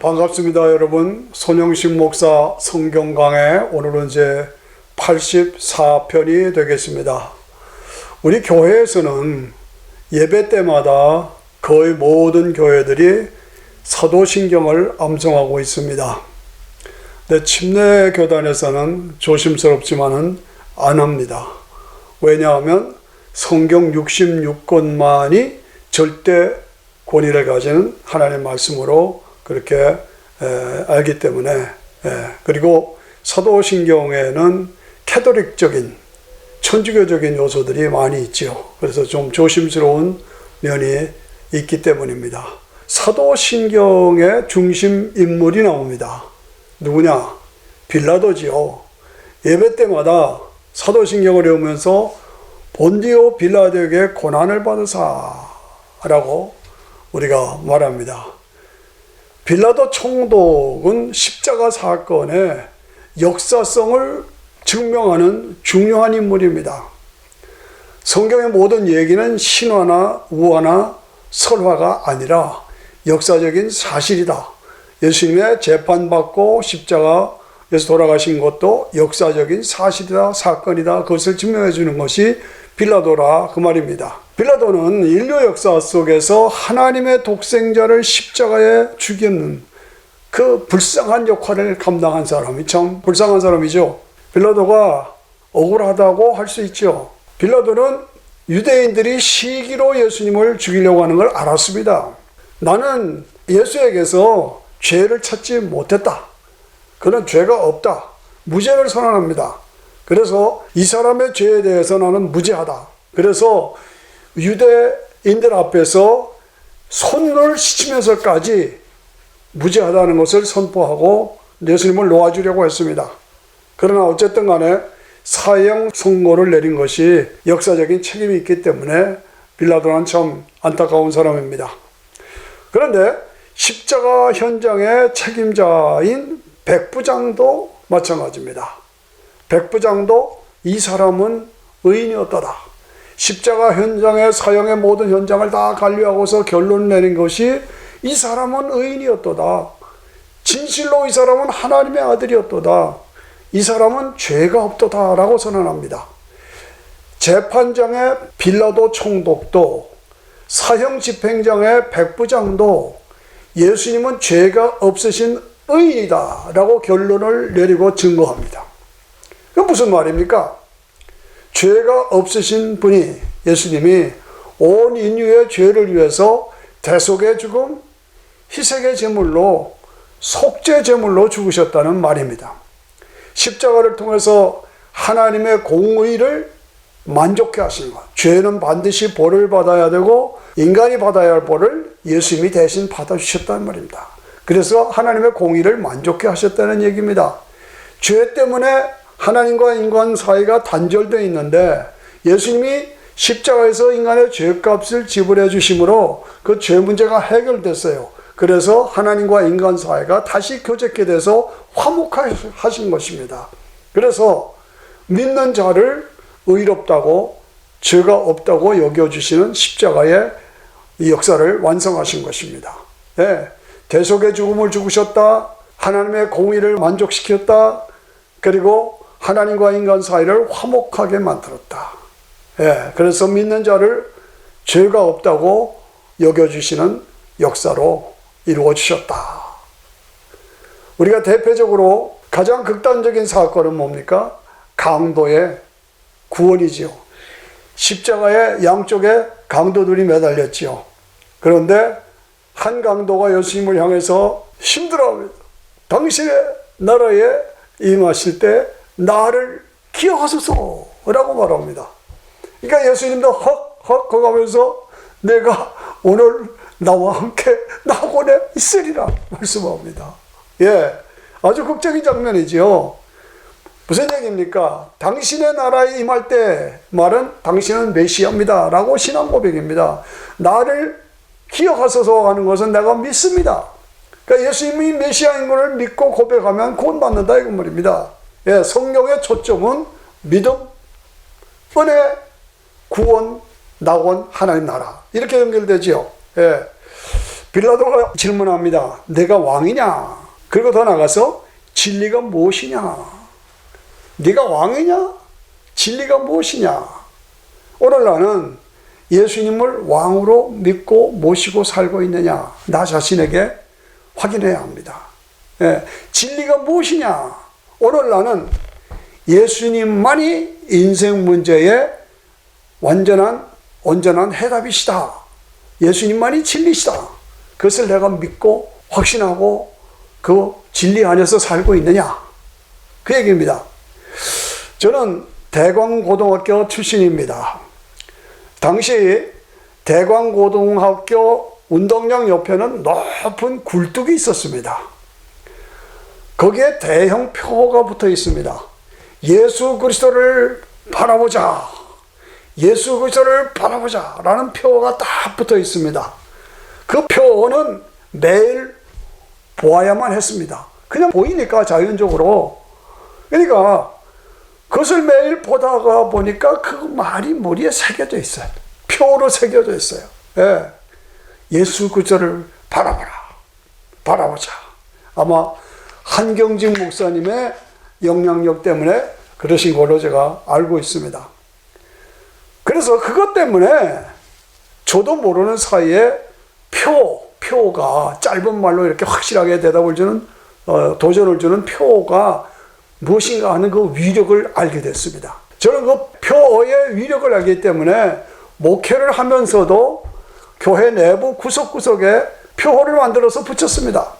반갑습니다, 여러분. 손영식 목사 성경 강해, 오늘은 이제 84편이 되겠습니다. 우리 교회에서는 예배 때마다 거의 모든 교회들이 사도신경을 암송하고 있습니다. 근데 침례 교단에서는 조심스럽지만은 안 합니다. 왜냐하면 성경 66권만이 절대 권위를 가지는 하나님의 말씀으로 그렇게 알기 때문에, 그리고 사도신경에는 캐톨릭적인 천주교적인 요소들이 많이 있죠. 그래서 좀 조심스러운 면이 있기 때문입니다. 사도신경의 중심 인물이 나옵니다. 누구냐? 빌라도지요. 예배 때마다 사도신경을 외우면서 본디오 빌라도에게 고난을 받으사라고 우리가 말합니다. 빌라도 총독은 십자가 사건의 역사성을 증명하는 중요한 인물입니다. 성경의 모든 얘기는 신화나 우화나 설화가 아니라 역사적인 사실이다. 예수님의 재판받고 십자가에서 돌아가신 것도 역사적인 사실이다, 사건이다. 그것을 증명해 주는 것이 빌라도라, 그 말입니다. 빌라도는 인류 역사 속에서 하나님의 독생자를 십자가에 죽이는 그 불쌍한 역할을 감당한 사람이 참 불쌍한 사람이죠. 빌라도가 억울하다고 할 수 있죠. 빌라도는 유대인들이 시기로 예수님을 죽이려고 하는 걸 알았습니다. 나는 예수에게서 죄를 찾지 못했다. 그는 죄가 없다. 무죄를 선언합니다. 그래서 이 사람의 죄에 대해서 나는 무죄하다. 그래서 유대인들 앞에서 손을 씻으면서까지 무죄하다는 것을 선포하고 예수님을 놓아주려고 했습니다. 그러나 어쨌든 간에 사형 선고를 내린 것이 역사적인 책임이 있기 때문에 빌라도는 참 안타까운 사람입니다. 그런데 십자가 현장의 책임자인 백부장도 마찬가지입니다. 백부장도 이 사람은 의인이었더라. 십자가 현장의 사형의 모든 현장을 다 관리하고서 결론을 내린 것이 이 사람은 의인이었도다. 진실로 이 사람은 하나님의 아들이었도다. 이 사람은 죄가 없도다 라고 선언합니다. 재판장의 빌라도 총독도 사형 집행장의 백부장도 예수님은 죄가 없으신 의인이다 라고 결론을 내리고 증거합니다. 그건 무슨 말입니까? 죄가 없으신 분이, 예수님이 온 인류의 죄를 위해서 대속의 죽음, 희생의 제물로, 속죄 제물로 죽으셨다는 말입니다. 십자가를 통해서 하나님의 공의를 만족해 하신 것. 죄는 반드시 벌을 받아야 되고 인간이 받아야 할 벌을 예수님이 대신 받아주셨다는 말입니다. 그래서 하나님의 공의를 만족해 하셨다는 얘기입니다. 죄 때문에 하나님과 인간 사이가 단절되어 있는데 예수님이 십자가에서 인간의 죄값을 지불해 주심으로 그 죄 문제가 해결됐어요. 그래서 하나님과 인간 사이가 다시 교제케 돼서 화목하신 것입니다. 그래서 믿는 자를 의롭다고 죄가 없다고 여겨주시는 십자가의 이 역사를 완성하신 것입니다. 대속의 죽음을 죽으셨다. 하나님의 공의를 만족시켰다. 그리고 하나님과 인간 사이를 화목하게 만들었다. 그래서 믿는 자를 죄가 없다고 여겨주시는 역사로 이루어지셨다. 우리가 대표적으로 가장 극단적인 사건은 뭡니까? 강도의 구원이지요. 십자가의 양쪽에 강도들이 매달렸지요. 그런데 한 강도가 예수님을 향해서 힘들어합니다. 당신의 나라에 임하실 때 나를 기억하소서라고 말합니다. 그러니까 예수님도 헉헉 하면서 내가 오늘 나와 함께 낙원에 있으리라 말씀합니다. 아주 극적인 장면이지요. 무슨 얘기입니까? 당신의 나라에 임할 때 말은 당신은 메시아입니다 라고 신앙 고백입니다. 나를 기억하소서 하는 것은 내가 믿습니다. 그러니까 예수님이 메시아인 것을 믿고 고백하면 구원받는다 이건 말입니다. 성경의 초점은 믿음, 은혜, 구원, 낙원, 하나님 나라 이렇게 연결되지요. 빌라도가 질문합니다. 내가 왕이냐? 그리고 더 나가서 진리가 무엇이냐? 네가 왕이냐? 진리가 무엇이냐? 오늘 나는 예수님을 왕으로 믿고 모시고 살고 있느냐? 나 자신에게 확인해야 합니다. 진리가 무엇이냐? 오늘 나는 예수님만이 인생 문제의 온전한 해답이시다. 예수님만이 진리시다. 그것을 내가 믿고 확신하고 그 진리 안에서 살고 있느냐? 그 얘기입니다. 저는 대광고등학교 출신입니다. 당시 대광고등학교 운동장 옆에는 높은 굴뚝이 있었습니다. 거기에 대형 표가 붙어 있습니다. 예수 그리스도를 바라보자. 예수 그리스도를 바라보자. 라는 표가 딱 붙어 있습니다. 그 표는 매일 보아야만 했습니다. 그냥 보이니까 자연적으로. 그러니까 그것을 매일 보다가 보니까 그 말이 머리에 새겨져 있어요. 표로 새겨져 있어요. 예수 그리스도를 바라보라. 바라보자. 아마 한경직 목사님의 영향력 때문에 그러신 걸로 제가 알고 있습니다. 그래서 그것 때문에 저도 모르는 사이에 표가 짧은 말로 이렇게 확실하게 대답을 주는 도전을 주는 표가 무엇인가 하는 그 위력을 알게 됐습니다. 저는 그 표의 위력을 알기 때문에 목회를 하면서도 교회 내부 구석구석에 표를 만들어서 붙였습니다.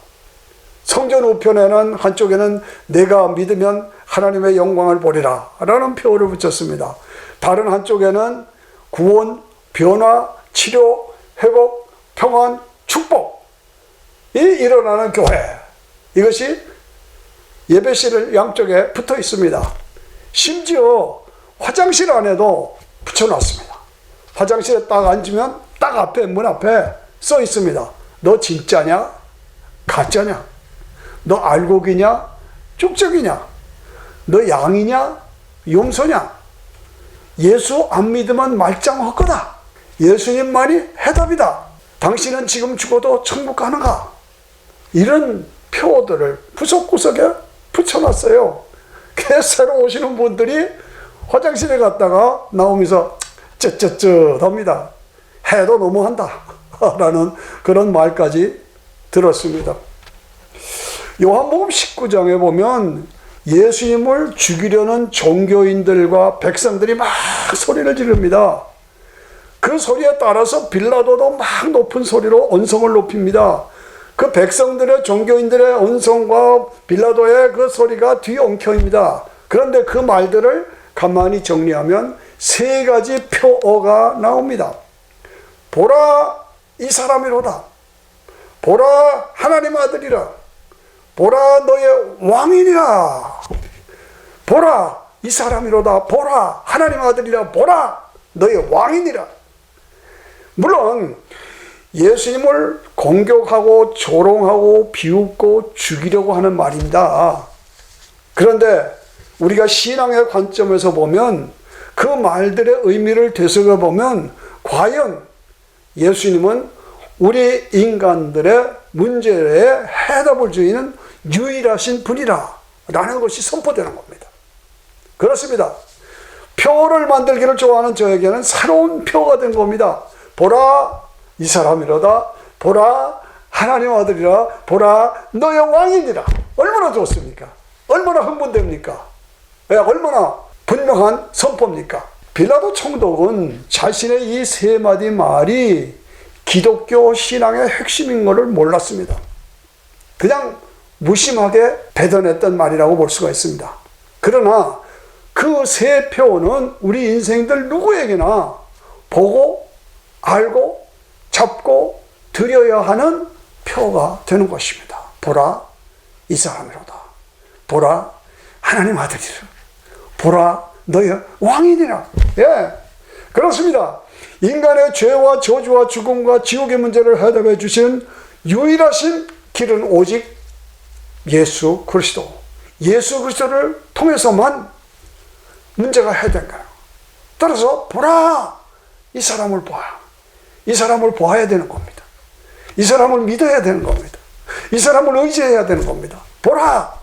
성전 우편에는 한쪽에는 내가 믿으면 하나님의 영광을 보리라 라는 표를 붙였습니다. 다른 한쪽에는 구원, 변화, 치료, 회복, 평안, 축복이 일어나는 교회. 이것이 예배실 양쪽에 붙어 있습니다. 심지어 화장실 안에도 붙여놨습니다. 화장실에 딱 앉으면 딱 앞에 문 앞에 써 있습니다. 너 진짜냐? 가짜냐? 너 알곡이냐? 쭉적이냐? 너 양이냐? 염소냐? 예수 안 믿으면 말짱 헛거다. 예수님만이 해답이다. 당신은 지금 죽어도 천국 가는가? 이런 표들을 구석구석에 붙여놨어요. 새로 오시는 분들이 화장실에 갔다가 나오면서 쯧쯧쯧 합니다. 해도 너무한다 라는 그런 말까지 들었습니다. 요한복음 19장에 보면 예수님을 죽이려는 종교인들과 백성들이 막 소리를 지릅니다. 그 소리에 따라서 빌라도도 막 높은 소리로 언성을 높입니다. 그 백성들의 종교인들의 언성과 빌라도의 그 소리가 뒤엉켜입니다. 그런데 그 말들을 가만히 정리하면 세 가지 표어가 나옵니다. 보라 이 사람이로다. 보라 하나님 아들이라. 보라 너의 왕이니라. 보라 이 사람이로다. 보라 하나님 아들이라. 보라 너의 왕이니라. 물론 예수님을 공격하고 조롱하고 비웃고 죽이려고 하는 말입니다. 그런데 우리가 신앙의 관점에서 보면 그 말들의 의미를 되새겨보면 과연 예수님은 우리 인간들의 문제에 해답을 주는 유일하신 분이라 라는 것이 선포되는 겁니다. 그렇습니다. 표를 만들기를 좋아하는 저에게는 새로운 표가 된 겁니다. 보라 이 사람이로다. 보라 하나님 아들이라. 보라 너의 왕이니라. 얼마나 좋습니까? 얼마나 흥분됩니까? 얼마나 분명한 선포입니까? 빌라도 총독은 자신의 이 세 마디 말이 기독교 신앙의 핵심인 것을 몰랐습니다. 그냥 무심하게 배던했던 말이라고 볼 수가 있습니다. 그러나 그 세 표는 우리 인생들 누구에게나 보고 알고 잡고 드려야 하는 표가 되는 것입니다. 보라 이 사람이로다. 보라 하나님 아들이라. 보라 너의 왕이니라. 그렇습니다. 인간의 죄와 저주와 죽음과 지옥의 문제를 해답해 주신 유일하신 길은 오직 예수 그리스도. 예수 그리스도를 통해서만 문제가 해결된다. 따라서 보라 이 사람을 봐. 이 사람을 보아야 되는 겁니다. 이 사람을 믿어야 되는 겁니다. 이 사람을 의지해야 되는 겁니다. 보라!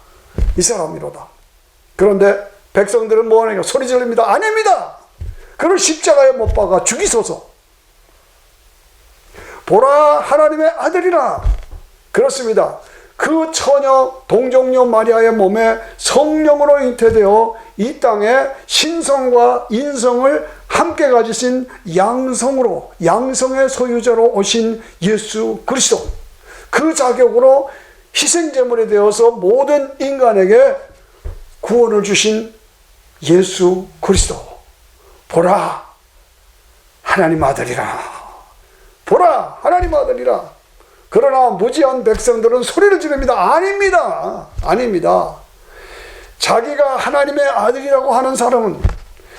이 사람이로다. 그런데 백성들은 뭐하니까 소리 지릅니다. 아닙니다. 그를 십자가에 못 박아 죽이소서. 보라, 하나님의 아들이라. 그렇습니다. 그 처녀 동정녀 마리아의 몸에 성령으로 잉태되어 이 땅에 신성과 인성을 함께 가지신 양성의 소유자로 오신 예수 그리스도, 그 자격으로 희생제물이 되어서 모든 인간에게 구원을 주신 예수 그리스도. 보라, 하나님 아들이라. 보라, 하나님 아들이라. 그러나 무지한 백성들은 소리를 지릅니다. 아닙니다. 아닙니다. 자기가 하나님의 아들이라고 하는 사람은,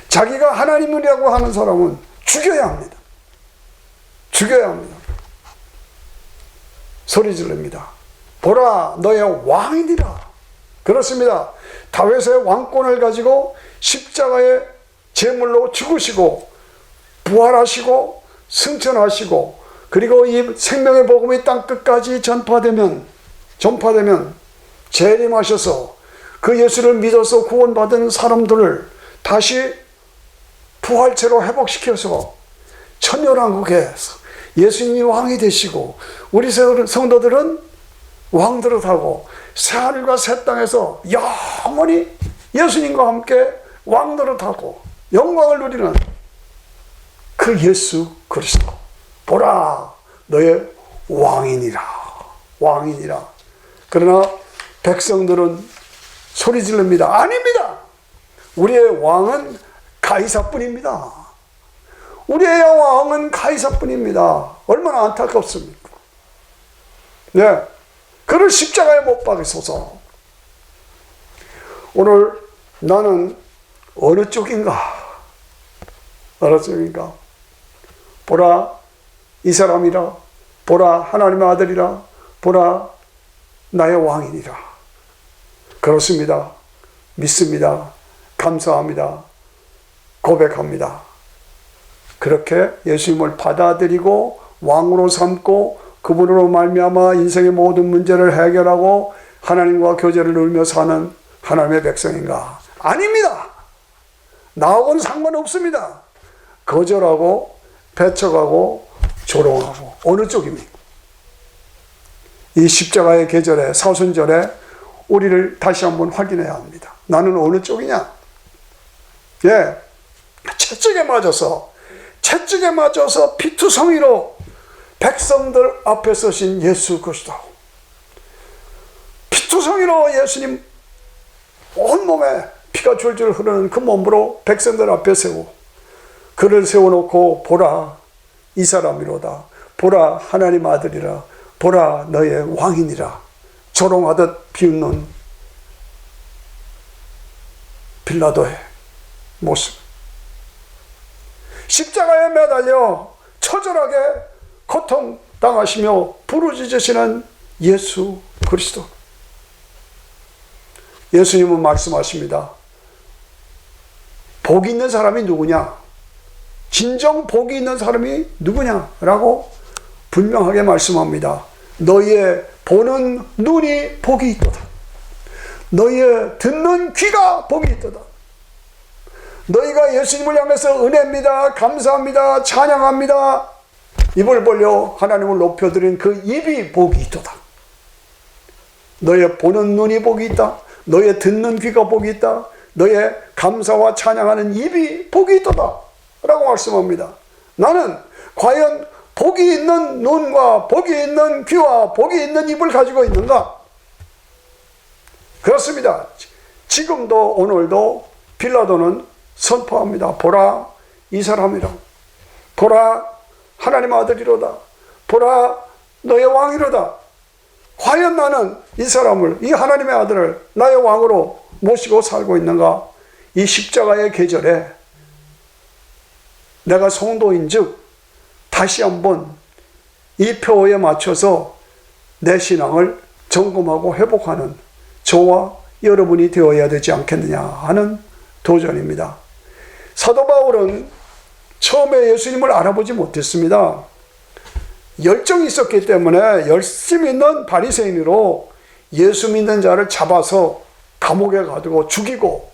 자기가 하나님이라고 하는 사람은 죽여야 합니다. 죽여야 합니다. 소리 지릅니다. 보라, 너의 왕이니라. 그렇습니다. 다윗의 왕권을 가지고 십자가의 제물로 죽으시고 부활하시고 승천하시고, 그리고 이 생명의 복음이 땅 끝까지 전파되면 재림하셔서 그 예수를 믿어서 구원받은 사람들을 다시 부활체로 회복시켜서 천년왕국에서 예수님이 왕이 되시고, 우리 성도들은 왕들을 새하늘과 새 땅에서 영원히 예수님과 함께 왕들을 영광을 누리는 그 예수 그리스도. 보라, 너의 왕이니라. 왕이니라. 그러나 백성들은 소리 지릅니다. 아닙니다. 우리의 왕은 가이사뿐입니다. 우리의 왕은 가이사뿐입니다. 얼마나 안타깝습니까? 네, 그를 십자가에 못 박이소서. 오늘 나는 어느 쪽인가? 어느 쪽인가? 보라, 이 사람이라. 보라, 하나님의 아들이라. 보라, 나의 왕이니라. 그렇습니다. 믿습니다. 감사합니다. 고백합니다. 그렇게 예수님을 받아들이고 왕으로 삼고 그분으로 말미암아 인생의 모든 문제를 해결하고 하나님과 교제를 누리며 사는 하나님의 백성인가? 아닙니다. 나하고는 상관없습니다. 거절하고 배척하고 조롱하고 어느 쪽입니까? 이 십자가의 계절에, 사순절에 우리를 다시 한번 확인해야 합니다. 나는 어느 쪽이냐? 예, 채찍에 맞아서 피투성이로 백성들 앞에 서신 예수 그리스도. 피투성이로 예수님 온몸에 피가 줄줄 흐르는 그 몸으로 백성들 앞에 그를 세워놓고 보라, 이 사람이로다. 보라, 하나님 아들이라. 보라, 너의 왕이니라. 조롱하듯 비웃는 빌라도의 모습. 십자가에 매달려 처절하게 고통당하시며 부르짖으시는 예수 그리스도. 예수님은 말씀하십니다. 복이 있는 사람이 누구냐? 진정 복이 있는 사람이 누구냐라고 분명하게 말씀합니다. 너희의 보는 눈이 복이 있도다. 너희의 듣는 귀가 복이 있도다. 너희가 예수님을 향해서 은혜입니다, 감사합니다, 찬양합니다, 입을 벌려 하나님을 높여드린 그 입이 복이 있도다. 너의 보는 눈이 복이 있다. 너의 듣는 귀가 복이 있다. 너의 감사와 찬양하는 입이 복이 있도다 라고 말씀합니다. 나는 과연 복이 있는 눈과 복이 있는 귀와 복이 있는 입을 가지고 있는가? 그렇습니다. 지금도 오늘도 빌라도는 선포합니다. 보라, 이 사람이라. 보라, 하나님 아들이로다. 보라, 너의 왕이로다. 과연 나는 이 사람을, 이 하나님의 아들을 나의 왕으로 모시고 살고 있는가? 이 십자가의 계절에 내가 성도인즉 다시 한번 이 표어에 맞춰서 내 신앙을 점검하고 회복하는 저와 여러분이 되어야 되지 않겠느냐 하는 도전입니다. 사도 바울은 처음에 예수님을 알아보지 못했습니다. 열정이 있었기 때문에 열심히 있는 바리새인으로 예수 믿는 자를 잡아서 감옥에 가두고 죽이고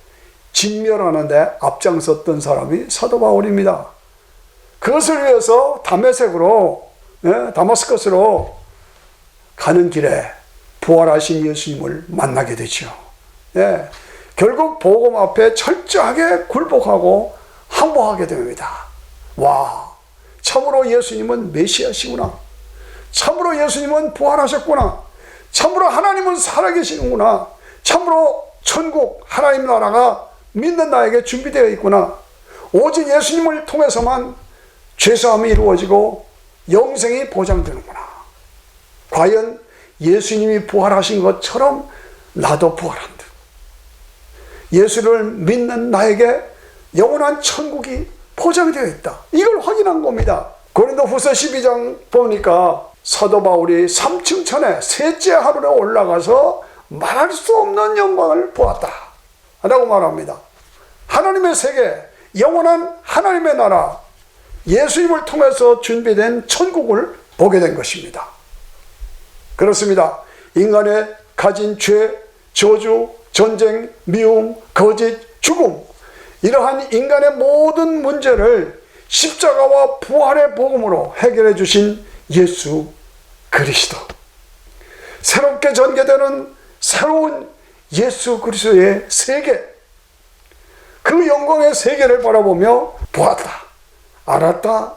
진멸하는데 앞장섰던 사람이 사도 바울입니다. 그것을 위해서 다마스커스로 가는 길에 부활하신 예수님을 만나게 되죠. 결국 복음 앞에 철저하게 굴복하고 항복하게 됩니다. 와, 참으로 예수님은 메시아시구나. 참으로 예수님은 부활하셨구나. 참으로 하나님은 살아계시는구나. 참으로 천국 하나님 나라가 믿는 나에게 준비되어 있구나. 오직 예수님을 통해서만 죄사함이 이루어지고 영생이 보장되는구나. 과연 예수님이 부활하신 것처럼 나도 부활한다. 예수를 믿는 나에게 영원한 천국이 보장되어 있다. 이걸 확인한 겁니다. 고린도후서 12장 보니까 사도 바울이 3층 천에 셋째 하늘에 올라가서 말할 수 없는 영광을 보았다 라고 말합니다. 하나님의 세계, 영원한 하나님의 나라, 예수님을 통해서 준비된 천국을 보게 된 것입니다. 그렇습니다. 인간의 가진 죄, 저주, 전쟁, 미움, 거짓, 죽음, 이러한 인간의 모든 문제를 십자가와 부활의 복음으로 해결해 주신 예수 그리스도, 새롭게 전개되는 새로운 예수 그리스도의 세계, 그 영광의 세계를 바라보며 보았다, 알았다,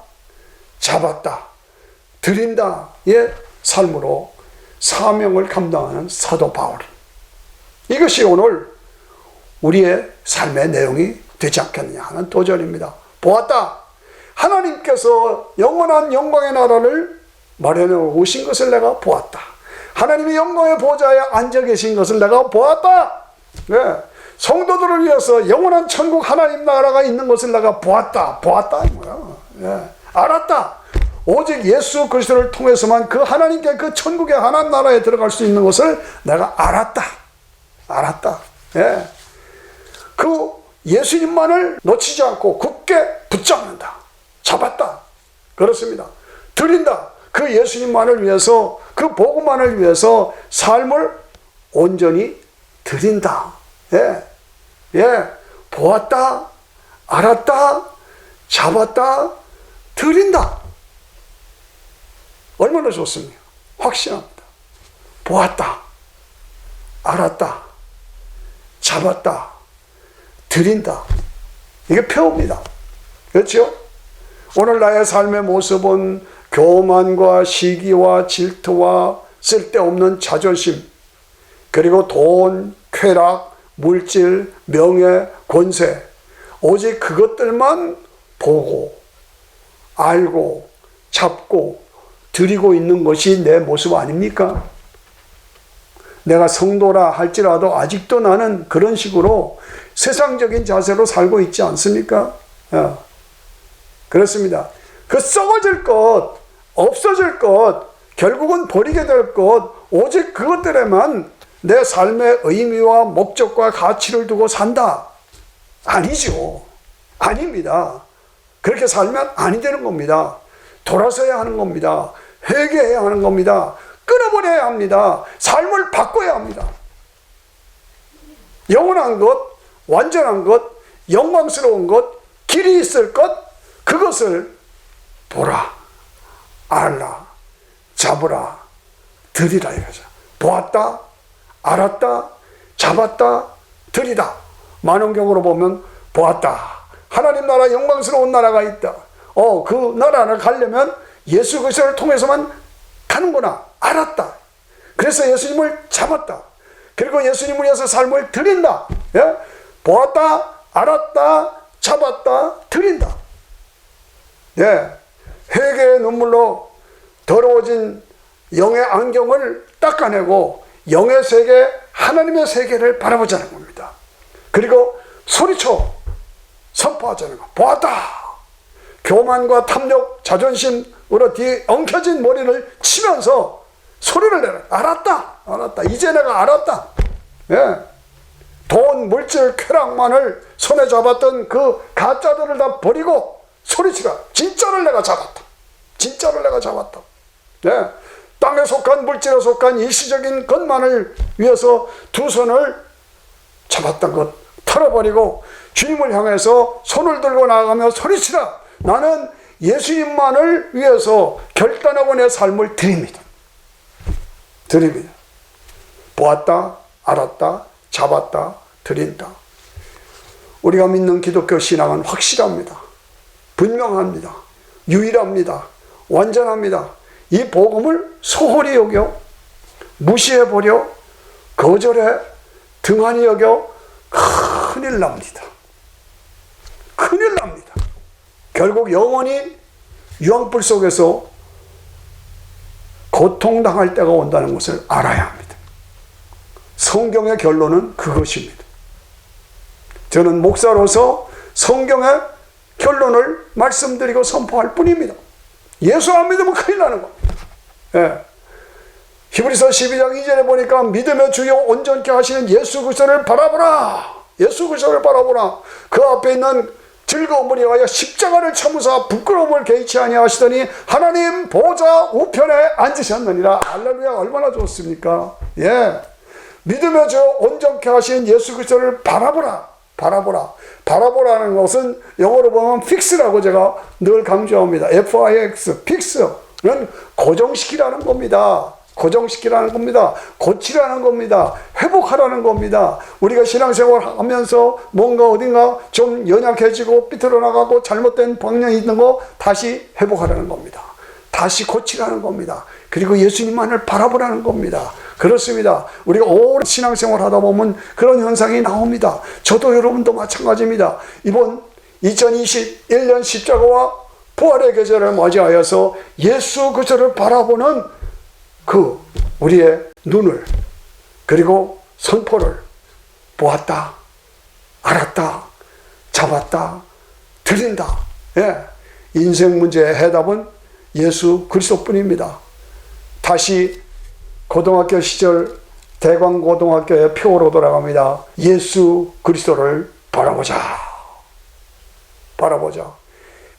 잡았다, 드린다의 삶으로 사명을 감당하는 사도 바울. 이것이 오늘 우리의 삶의 내용이 되지 않겠느냐 하는 도전입니다. 보았다. 하나님께서 영원한 영광의 나라를 마련해 오신 것을 내가 보았다. 하나님이 영광의 보좌에 앉아 계신 것을 내가 보았다. 성도들을 위해서 영원한 천국 하나님 나라가 있는 것을 내가 보았다. 보았다. 알았다. 오직 예수 그리스도를 통해서만 그 하나님께, 그 천국의 하나님 나라에 들어갈 수 있는 것을 내가 알았다. 알았다. 그 예수님만을 놓치지 않고 굳게 붙잡는다. 잡았다. 그렇습니다. 드린다. 그 예수님만을 위해서, 그 복음만을 위해서 삶을 온전히 드린다. 보았다, 알았다, 잡았다, 드린다. 얼마나 좋습니까? 확신합니다. 보았다, 알았다, 잡았다, 드린다. 이게 표입니다. 그렇죠? 오늘 나의 삶의 모습은 교만과 시기와 질투와 쓸데없는 자존심, 그리고 돈, 쾌락, 물질, 명예, 권세, 오직 그것들만 보고 알고 잡고 드리고 있는 것이 내 모습 아닙니까? 내가 성도라 할지라도 아직도 나는 그런 식으로 세상적인 자세로 살고 있지 않습니까? 그렇습니다. 그 썩어질 것, 없어질 것, 결국은 버리게 될 것, 오직 그것들에만 내 삶의 의미와 목적과 가치를 두고 산다. 아니죠. 아닙니다. 그렇게 살면 아니 되는 겁니다. 돌아서야 하는 겁니다. 회개해야 하는 겁니다. 끊어버려야 합니다. 삶을 바꿔야 합니다. 영원한 것, 완전한 것, 영광스러운 것, 길이 있을 것, 그것을 보라, 알라, 잡으라, 드리라 이거죠. 보았다, 알았다, 잡았다, 드리다. 만원경으로 보면 보았다. 하나님 나라, 영광스러운 나라가 있다. 그 나라를 가려면 예수 그리스도를 통해서만 가는구나. 알았다. 그래서 예수님을 잡았다. 그리고 예수님을 위해서 삶을 드린다. 보았다, 알았다, 잡았다, 드린다. 회개의 눈물로 더러워진 영의 안경을 닦아내고 영의 세계, 하나님의 세계를 바라보자는 겁니다. 그리고 소리쳐 선포하자는 거. 보았다. 교만과 탐욕, 자존심으로 뒤에 엉켜진 머리를 치면서 소리를 내라. 알았다. 알았다. 이제 내가 알았다. 돈, 물질, 쾌락만을 손에 잡았던 그 가짜들을 다 버리고 소리치라. 진짜를 내가 잡았다. 진짜를 내가 잡았다. 네. 땅에 속한 물질에 속한 일시적인 것만을 위해서 두 손을 잡았던 것 털어버리고 주님을 향해서 손을 들고 나아가며 소리치라. 나는 예수님만을 위해서 결단하고 내 삶을 드립니다. 드립니다. 보았다, 알았다, 잡았다, 드린다. 우리가 믿는 기독교 신앙은 확실합니다. 분명합니다. 유일합니다. 완전합니다. 이 복음을 소홀히 여겨, 무시해버려, 거절해, 등한히 여겨 큰일 납니다. 큰일 납니다. 결국 영원히 유황불 속에서 고통당할 때가 온다는 것을 알아야 합니다. 성경의 결론은 그것입니다. 저는 목사로서 성경의 결론을 말씀드리고 선포할 뿐입니다. 예수 안 믿으면 큰일 나는 겁니다. 예. 히브리서 12장 2절에 보니까 믿음의 주요 온전케 하시는 예수 그리스도를 바라보라. 예수 그리스도를 바라보라. 그 앞에 있는 즐거움을 위하여 십자가를 참으사 부끄러움을 개의치 아니하시더니 하나님 보좌 우편에 앉으셨느니라. 할렐루야. 얼마나 좋습니까? 예. 믿음의 주 온전케 하신 예수 그리스도를 바라보라. 바라보라. 바라보라는 것은 영어로 보면 fix라고 제가 늘 강조합니다. fix, fix는 고정시키라는 겁니다. 고정시키라는 겁니다. 고치라는 겁니다. 회복하라는 겁니다. 우리가 신앙생활 하면서 뭔가 어딘가 좀 연약해지고 삐뚤어 나가고 잘못된 방향이 있는 거 다시 회복하라는 겁니다. 다시 고치라는 겁니다. 그리고 예수님만을 바라보라는 겁니다. 그렇습니다. 우리가 오랜 신앙생활 하다 보면 그런 현상이 나옵니다. 저도 여러분도 마찬가지입니다. 이번 2021년 십자가와 부활의 계절을 맞이하여서 예수 그리스도를 바라보는 그 우리의 눈을 그리고 선포를 보았다, 알았다, 잡았다, 드린다. 예. 인생 문제의 해답은 예수 그리스도뿐입니다. 다시 고등학교 시절 대광고등학교의 표로 돌아갑니다. 예수 그리스도를 바라보자. 바라보자.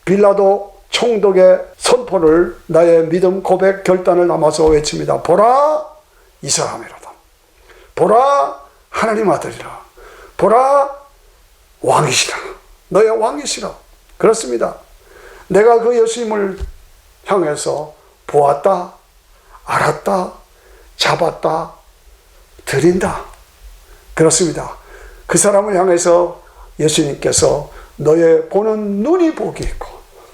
빌라도 총독의 선포를 나의 믿음 고백 결단을 담아서 외칩니다. 보라 이 사람이로다. 보라 하나님 아들이라. 보라 왕이시라. 너의 왕이시라. 그렇습니다. 내가 그 예수님을 향해서 보았다, 알았다, 잡았다, 드린다. 그렇습니다. 그 사람을 향해서 예수님께서 너의 보는 눈이 복이 있고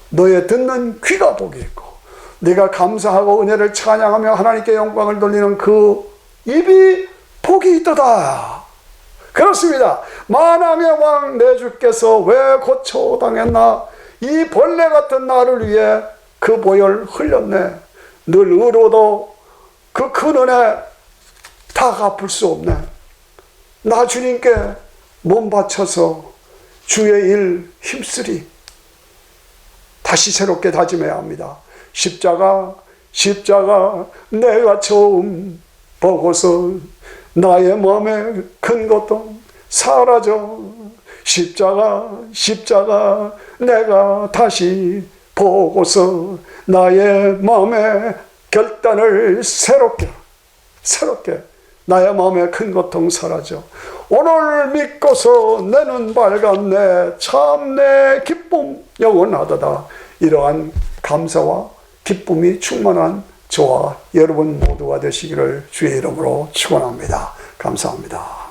너의 듣는 귀가 복이 있고 네가 감사하고 은혜를 찬양하며 하나님께 영광을 돌리는 그 입이 복이 있도다. 그렇습니다. 만왕의 왕 내 주께서 왜 고초당했나? 이 벌레 같은 나를 위해 그 보혈 흘렸네. 늘 의로도 그 큰 은혜 다 갚을 수 없네. 나 주님께 몸 바쳐서 주의 일 힘쓰리. 다시 새롭게 다짐해야 합니다. 십자가 내가 처음 보고서 나의 마음에 큰 고통 사라져. 십자가 내가 다시 보고서 나의 마음에 결단을 새롭게 나의 마음에 큰 고통 사라져. 오늘 믿고서 내 눈 밝았네. 참 내 기쁨 영원하도다. 이러한 감사와 기쁨이 충만한 저와 여러분 모두가 되시기를 주의 이름으로 축원합니다. 감사합니다.